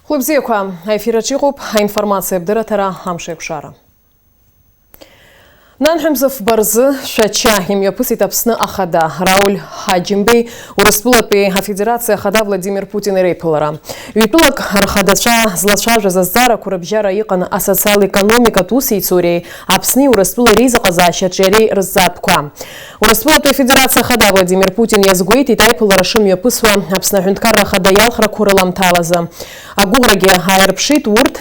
Хлебзеква, эфира Чигуб, информация Бдыратара, Хамшек Шара. Нанхемзов барзы шача имя пысит апсны ахада Рауль Хаджимбей урыстулапе Федерация хада Владимир Путин и Рейпылара. Випылок архадача злачажа заздара курабжара иқан асоциал-экономика туси цурей апсны урыстулы ризаказа шачарей рызапква. Урыстулапе Федерация хада Владимир Путин язгуит и тайпылара шимья пысва апсна хюнткарра хада ялхра курылам талаза. Агураге хайрпшит урт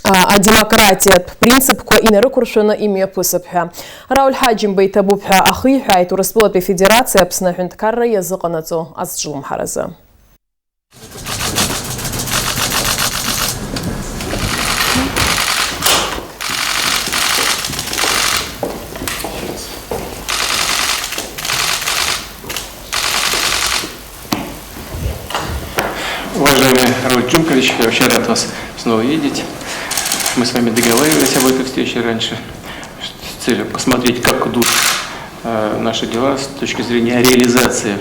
а демократия принцип ко инары куршына имя пысыпха. Рауль Хаджимбей табупха ахыйха айту Республика Федерация псна хюнткарра языканацо азджулм хараза. Уважаемый Рауль Джумкович, я очень рад вас снова видеть. Мы с вами договаривались об этой встрече раньше с целью посмотреть, как идут наши дела с точки зрения реализации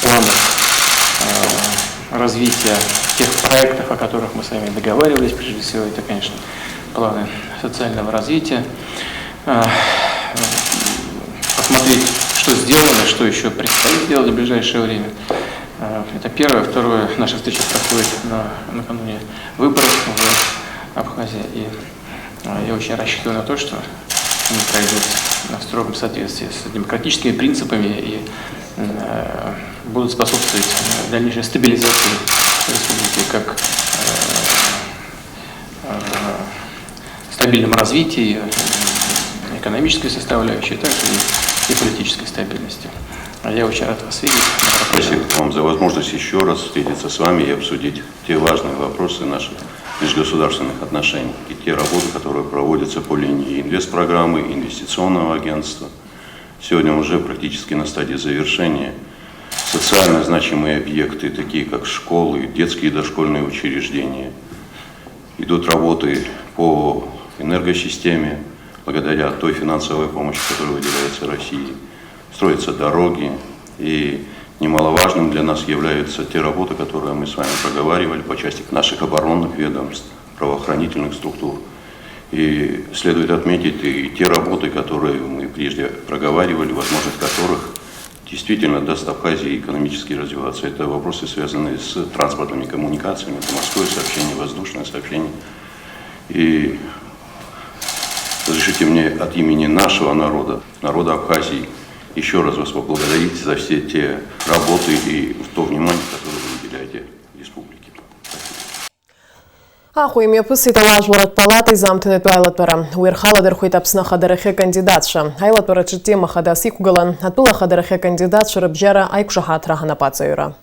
планов развития тех проектов, о которых мы с вами договаривались. Прежде всего, это, конечно, планы социального развития. Посмотреть, что сделано, что еще предстоит сделать в ближайшее время. Это первое. Второе. Наша встреча проходит накануне выборов в Абхазии. И я очень рассчитываю на то, что они пройдут в строгом соответствии с демократическими принципами и будут способствовать дальнейшей стабилизации республики, как стабильному развитию, экономической составляющей, так и политической стабильности. Я очень рад вас видеть. Спасибо вам за возможность еще раз встретиться с вами и обсудить те важные вопросы наших межгосударственных отношений и те работы, которые проводятся по линии инвестпрограммы, инвестиционного агентства. Сегодня уже практически на стадии завершения социально значимые объекты, такие как школы, детские и дошкольные учреждения. Идут работы по энергосистеме, благодаря той финансовой помощи, которая выделяется России. Строятся дороги, и немаловажным для нас являются те работы, которые мы с вами проговаривали по части наших оборонных ведомств, правоохранительных структур. И следует отметить и те работы, которые мы прежде проговаривали, возможность которых действительно даст Абхазии экономически развиваться. Это вопросы, связанные с транспортными коммуникациями, это морское сообщение, воздушное сообщение. И разрешите мне от имени нашего народа, народа Абхазии, еще раз вас поблагодарить за все те работы и то внимание, которое вы уделяете республике. Ахуйме пысыта лажварат палаты замтынет айлатпара. Уирхала дерхуит апсна хадарахе кандидатша. Айлатпара чертема хадаси кугалан. Атпыла хадарахе кандидатша рыбжара айкшахат раханапацаюра.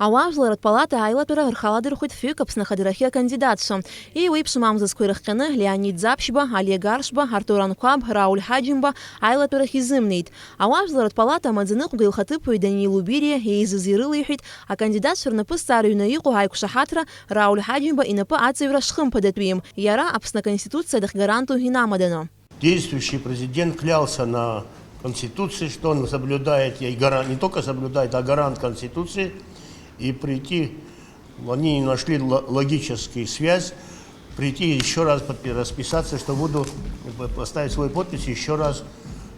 Ауажларат палата айлатура рхаладыр хоть фюк апснахадырахе кандидатша. И уипшим амзаскуирахканы Леонид Запшба, Олег Аршба, Артур Анкваб, Рауль Хаджимба айлатура хизымнейт. Ауажларат палата мадзанык гилхатыпу и Даниилу Бирия и изазирыл ихит, а кандидатша напы старую наику айкушахатра Рауль Хаджимба и напы ацевра шхымпадетвим. Яра апсна конституция дах гаранту гинамадано. Действующий президент клялся на Конституции, что он соблюдает, и не только соблюдает, а гарант Конституции. И прийти, они не нашли логическую связь, прийти еще раз расписаться, что буду поставить свою подпись еще раз,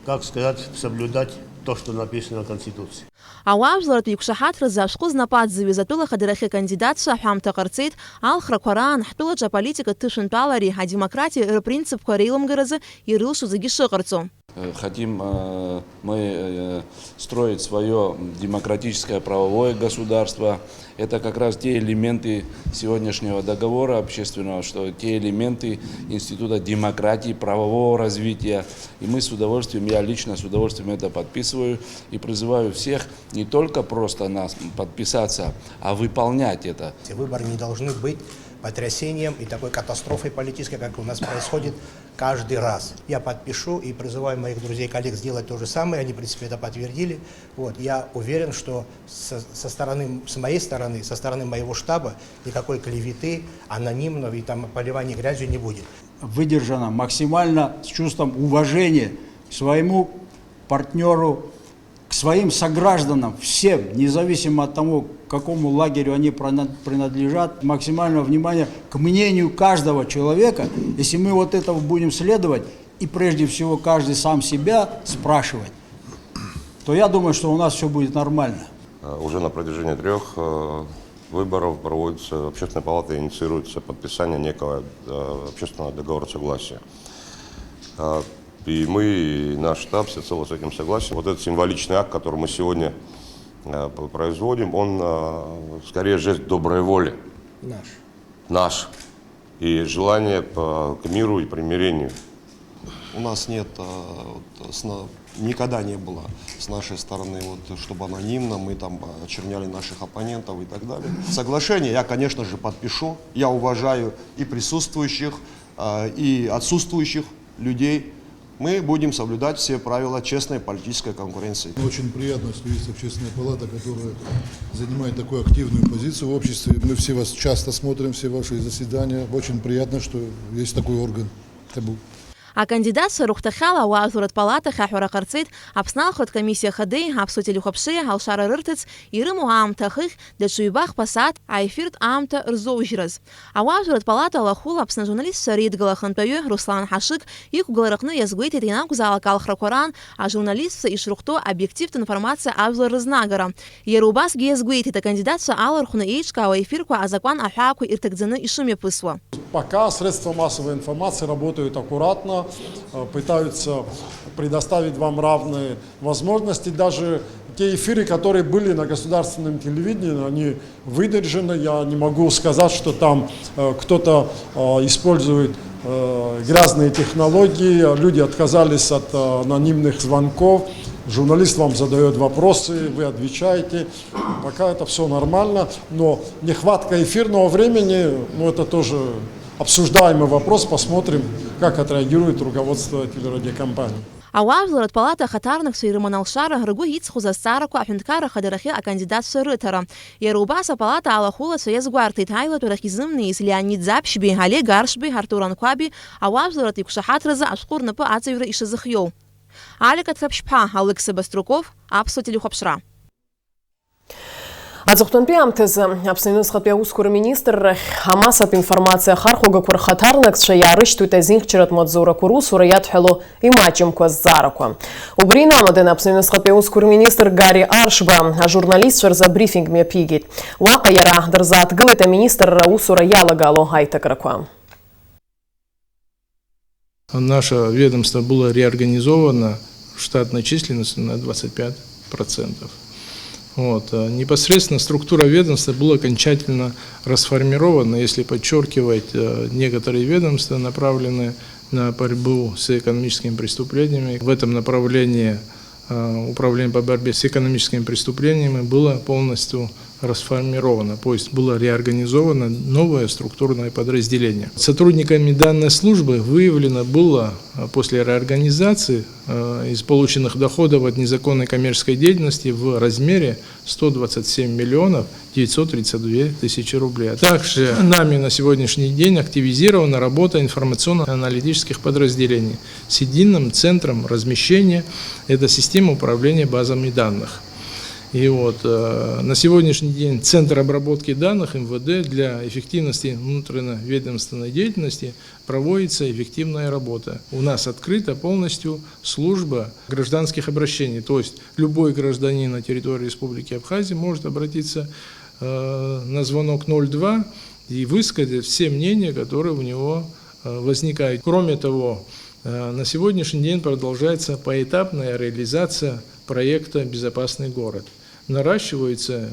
как сказать, соблюдать то, что написано в Конституции. Ауажларат юкшахатра зашкуз нападзиви затула хадарахе кандидатша хамта карцит алхра кваран хтуладжа политика тышинталари, а демократия принцип кварилом гаразы и рылшу загишекарцу. Хотим мы строить свое демократическое правовое государство. Это как раз те элементы сегодняшнего договора общественного, что те элементы института демократии, правового развития. И мы с удовольствием, я лично с удовольствием это подписываю и призываю всех не только просто нас подписаться, а выполнять это. Выборы не должны быть потрясением и такой катастрофой политической, как у нас происходит каждый раз. Я подпишу и призываю моих друзей, коллег сделать то же самое. Они, в принципе, это подтвердили. Вот. Я уверен, что с моей стороны, со стороны моего штаба никакой клеветы, анонимного и там поливания грязью не будет. Выдержано максимально с чувством уважения к своему партнеру, к своим согражданам, всем, независимо от того, какому лагерю они принадлежат, максимальное внимание к мнению каждого человека. Если мы вот этого будем следовать, и прежде всего каждый сам себя спрашивать, то я думаю, что у нас все будет нормально. Уже на протяжении 3 выборов проводится, Общественной палатой инициируется подписание некого общественного договора согласия. И мы, и наш штаб всецело с этим согласен. Вот этот символичный акт, который мы сегодня производим, он скорее жест доброй воли. Наш. И желание к миру и примирению. У нас нет, никогда не было с нашей стороны, чтобы анонимно мы там очерняли наших оппонентов и так далее. Соглашение я, конечно же, подпишу. Я уважаю и присутствующих, и отсутствующих людей. Мы будем соблюдать все правила честной политической конкуренции. Очень приятно, что есть Общественная палата, которая занимает такую активную позицию в обществе. Мы все вас часто смотрим, все ваши заседания. Очень приятно, что есть такой орган. Акандидат Рухтахала Ауаазурат палата Хахура Карцит, Апсналхот комиссия Хадей, Апсутель Хопшея, Алшара Рыртец, Ирыму Амтахых, Дачуибах Пасад, Айфирт Амта Рзоужраз. Ауаазурат палата Лахула, Апсна журналист Сарид Галахантаю, Руслан Хашик, их уголракны язгует и тринамку зала Калхракуран, а журналист и Шрухто объектив информация Абзор Разнагара. Ерубас язгует это кандидат Алархуна Эйчка, Айфирку, Азакван Ахаку Иртагдзаны и Шуме Пысва. Пока средства массовой информации работают аккуратно, пытаются предоставить вам равные возможности. Даже те эфиры, которые были на государственном телевидении, они выдержаны. Я не могу сказать, что там кто-то использует грязные технологии. Люди отказались от анонимных звонков. Журналист вам задает вопросы, вы отвечаете. Пока это все нормально, но нехватка эфирного времени, это тоже обсуждаемый вопрос. Посмотрим, как отреагирует руководство телерадиокомпании. Ауаазурат палата хатарных Суирыман Алшара, Рыгу Ицху Застараку, Ахюнткара Хадарахи, а кандидат Сырытара. Ерубаса палата Аллахула Соязгуартит Айла Турахизмны из Леонид Запшби, Олег Гаршби, Артуран Куаби, Ауаазурат Икушахатраза, Ашкур Напы Ацевра и Шазахьёл. Алика Трапшпа, Алекса Баструков, Апсутель Хопшра. Азухтанпи амтезы абсенус хапя ускур министр хамасап информация хархуга кур хатарнак шаярыш туйтазинг чират мадзура куру сураят хело и мачим квазараку. Убрина маден абсенус хапя ускур министр Гарри Аршба, а журналист шерза брифинг мне пигит. Уака яра дерзат гылета министр Раусура ялагало хайтакраку. Наше ведомство было реорганизовано штатной численностью на 25%. Непосредственно структура ведомства была окончательно расформирована, если подчеркивать некоторые ведомства, направленные на борьбу с экономическими преступлениями. В этом направлении Управление по борьбе с экономическими преступлениями было полностью расформировано, то есть было реорганизовано новое структурное подразделение. Сотрудниками данной службы выявлено было после реорганизации из полученных доходов от незаконной коммерческой деятельности в размере 127 миллионов 932 тысячи рублей. Также нами на сегодняшний день активизирована работа информационно-аналитических подразделений с единым центром размещения. Это система управления базами данных. И на сегодняшний день Центр обработки данных МВД для эффективности внутриведомственной деятельности проводится эффективная работа. У нас открыта полностью служба гражданских обращений, то есть любой гражданин на территории Республики Абхазия может обратиться на звонок 02 и высказать все мнения, которые у него возникают. Кроме того, на сегодняшний день продолжается поэтапная реализация проекта «Безопасный город». Наращивается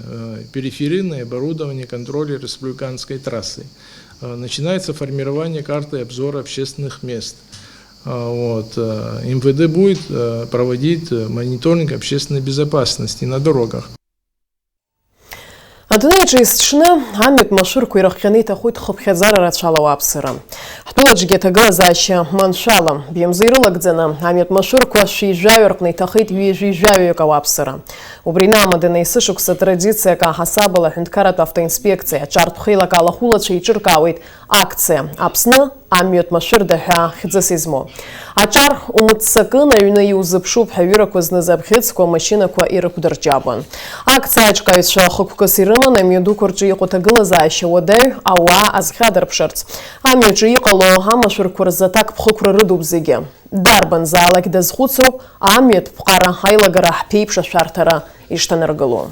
периферийное оборудование контроля республиканской трассы. Начинается формирование карты обзора общественных мест. МВД будет проводить мониторинг общественной безопасности на дорогах. Адунайчи истшны амет маширку ирахкяны тахуит хопхезара рачала апсыра. Хтуладжге тагазаща маншала бьемзирла гдзена амет маширку шиижаверкный тахит юижавю кавапсыра. Убрина мадена исышукса традиция ка хасабала хюнткарат автоинспекция чарт хила калахула чиркауит акция апсна амҩатә машәырда ҳәа хьӡыс измоу. Аҿар умыццакын аҩны иузыԥшуп ҳәа аҩырақәа зныз абӷьыцқәа, амашьынақәа ирықәдырҷабын. Акциаҿкаҩцәа хықәкыс ирыман амҩа дуқәа рҿы иҟоу аҭагылазаашьа уадаҩ ауаа азхьадырԥшырц. Амҩаҿы иҟало амашәырқәа рзы аҭакԥхықәра рыдуп зегьы. Дарбанзаалак дазхәыцроуп амҩатә ԥҟара аилагара ҳԥеиԥш ашәарҭара ишҭанаргыло.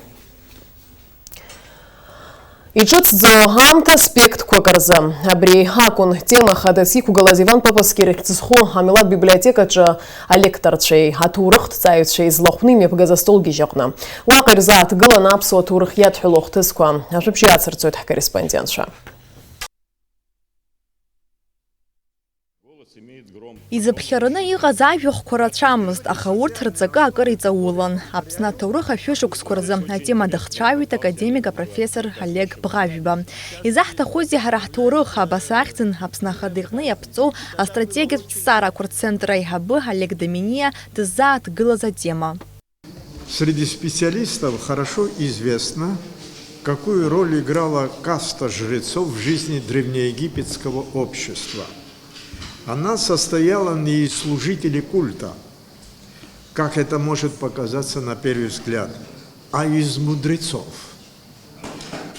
Иҿыцӡо аамҭа аспектқәак рзы. Абри акәын тема хадас иқәгылаз Иван Папаски рыхьӡызху амилаҭ библиотекаҿы алекторцәеи, аҭоурыхҭҵааҩцәеи злахәны имҩаԥгаз астолгьежь аҟны. Уаҟа ирзааҭгылан аԥсуа ҭоурых иадҳәало хҭысқәа. Ашәыбжьы иацырҵоит ҳкорреспондентцәа. Изыԥхьараны иҟаз ажәахәқәа рацәамызт, аха урҭ рҵакы акыр иҵаулан. Аԥсны аҭоурых ашәышықәсқәа рзы атема дахцәажәеит академик апрофессор Олег Бӷажәба. Изаҳҭахузеи ҳара ҳҭоурых абас ахьӡын Аԥсны Ахада иҟны иаԥҵоу астратегиатә ҭҵаарақәа рцентр аиҳабы Олег Доминия дыззааҭгылаз атема. Среди специалистов хорошо известно, какую роль играла каста жрецов в жизни древнеегипетского общества. Она состояла не из служителей культа, как это может показаться на первый взгляд, а из мудрецов.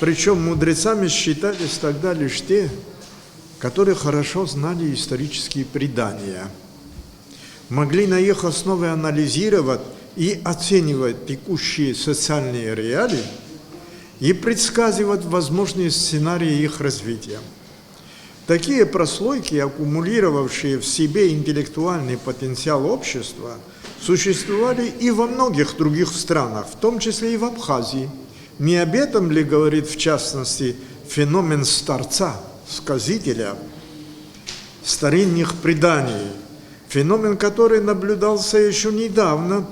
Причем мудрецами считались тогда лишь те, которые хорошо знали исторические предания, могли на их основе анализировать и оценивать текущие социальные реалии и предсказывать возможные сценарии их развития. Такие прослойки, аккумулировавшие в себе интеллектуальный потенциал общества, существовали и во многих других странах, в том числе и в Абхазии. Не об этом ли говорит, в частности, феномен старца, сказителя, старинных преданий, феномен, который наблюдался еще недавно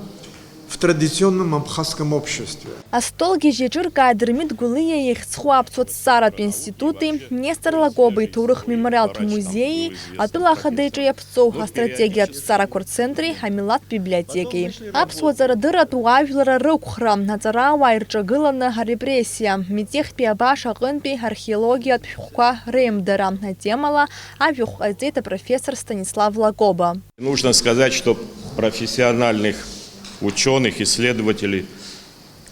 в традиционном абхазском обществе. Астолгьежь ҿыркааидырмит Гәлиа иахьӡху аԥсуа ҭҵааратә институти, Нестор Лагоба иҭоурых мемориалтә музеии, атәыла Ахада иҿы иаԥҵоу астратегиатә ҭҵаарақәа рцентри, амилаҭ библиотекеи. Аԥсуа ҵарадырратә уаажәлара рықәхра, аҵарауаа ирҿагыланы арепрессиа, Митехтәи абааш аҟынтәи археологиатә шәҟәқәа реимдара атемала ажәахә ҟаиҵеит апрофессор Станислав Лагоба. Нужно сказать, что профессиональных ученых, исследователей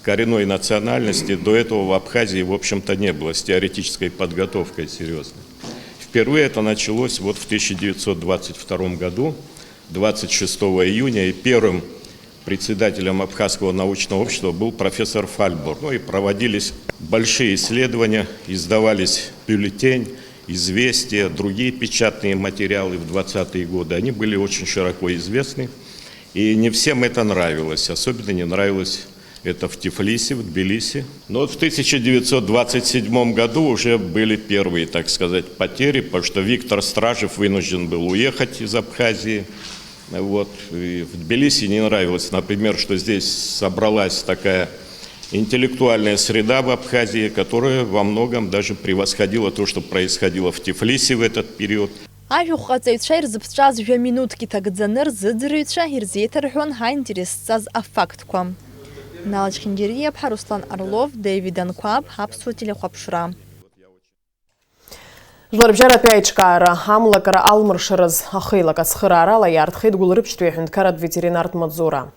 коренной национальности до этого в Абхазии, в общем-то, не было с теоретической подготовкой серьезной. Впервые это началось вот в 1922 году, 26 июня, и первым председателем Абхазского научного общества был профессор Фальбор. Ну и проводились большие исследования, издавались бюллетень, известия, другие печатные материалы в 20-е годы. Они были очень широко известны. И не всем это нравилось, особенно не нравилось это в Тифлисе, в Тбилиси. Но вот в 1927 году уже были первые, так сказать, потери, потому что Виктор Стражев вынужден был уехать из Абхазии. Вот. И в Тбилиси не нравилось, например, что здесь собралась такая интеллектуальная среда в Абхазии, которая во многом даже превосходила то, что происходило в Тифлисе в этот период. Ажәахә ҟаҵаҩцәа ирзыԥҵәаз жәа-минуҭки ҭагӡаны рзыӡырҩцәа ирзеиҭарҳәон ҳаинтерес зҵаз афактқәа. Нала Чхиндириаԥҳа, Руслан Орлов, Дэвид Анқәаб, Аԥсуа телехәаԥшра. Жәларбжьаратәи аиҿкаара амлакара алмыршараз ахеилак ацхыраарала иаартхеит Гәылрыԥшьтәи аҳәынҭқарратә ветеринартә маҵзура.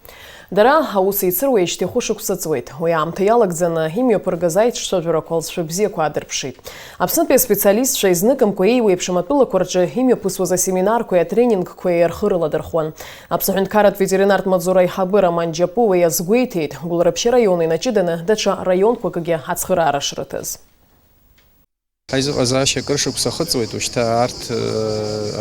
Дара аус еицыруа ишьҭихәы шықәса ҵуеит. Уи аамҭа иалагӡаны имҩаԥыргаз аиҿцәажәарақәа алҵшәа бзиақәа аадырԥшит. Аԥснытәи аспециалистцәа изныкымкәа еиуеиԥшым атәылақәа рҿы имҩаԥысуаз асеминарқәеи атренингқәеи рхырыладырхуан. Аԥсны аҳәынҭқарратә ветеринартә маҵзура аиҳабы Роман Џьапуа иазгәеиҭеит Гәылрыԥшьы раион инаҷыданы даҽа раионқәакгьы ацхыраара шрыҭыз. Ҳаизыҟазаашьа акыр шықәса хыҵуеит, уажәшьҭа арҭ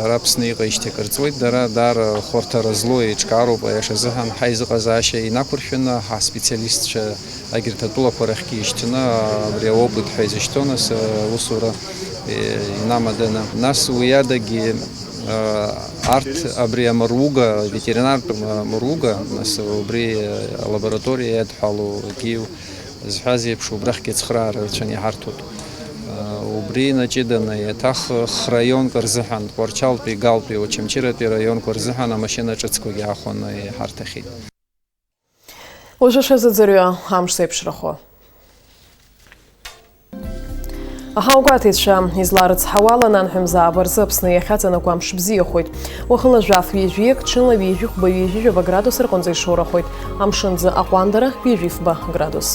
ара Аԥсны иҟаижьҭеи акыр ҵуеит, дара даара хәарҭара злоу еиҿкаароуп аиашазыҳәан ҳаизыҟазаашьа инақәыршәаны ҳаспециалистцәа агьырҭ атәылақәа рахьгьы ишьҭны абри аопыт ҳәа изышьҭоу нас аусура инамаданы. Нас уи адагьы арҭ абри амыруга, ветеринартә мыруга, нас убри алабораториа иадҳәало Киев зҳәаз еиԥш убрахьгьы ацхыраара рацәаны иҳарҭоит. Убри наҷыданы еиҭах храионк рзыҳәан, Тҟәарчалтәи, Галтәи, Очамчыратәи раионқәа рзыҳәан амашьына ҿыцқәагьы аахәаны иҳарҭахьеит. Уажәы шазыӡырҩуа амш зеиԥшрахо. Аҳаугәаҭеицәа изларыцҳауала нанҳәымзаап рзы Аԥсны иахьаҵанакуа амш бзиахоит. Уахыла жәаф ҩежәиак, ҽынла ҩежәихәба ҩежәижәаба градус рҟынӡа ишоурахоит. Амшынӡа аҟәандара ҩежәифба градус.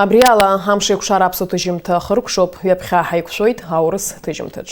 Абри ала амш еиқәшара аԥсуа ҭыжьымҭа хыркәшоуп, ҩаԥхьа ҳаиқәшәоит аурыс ҭыжьымҭаҿ.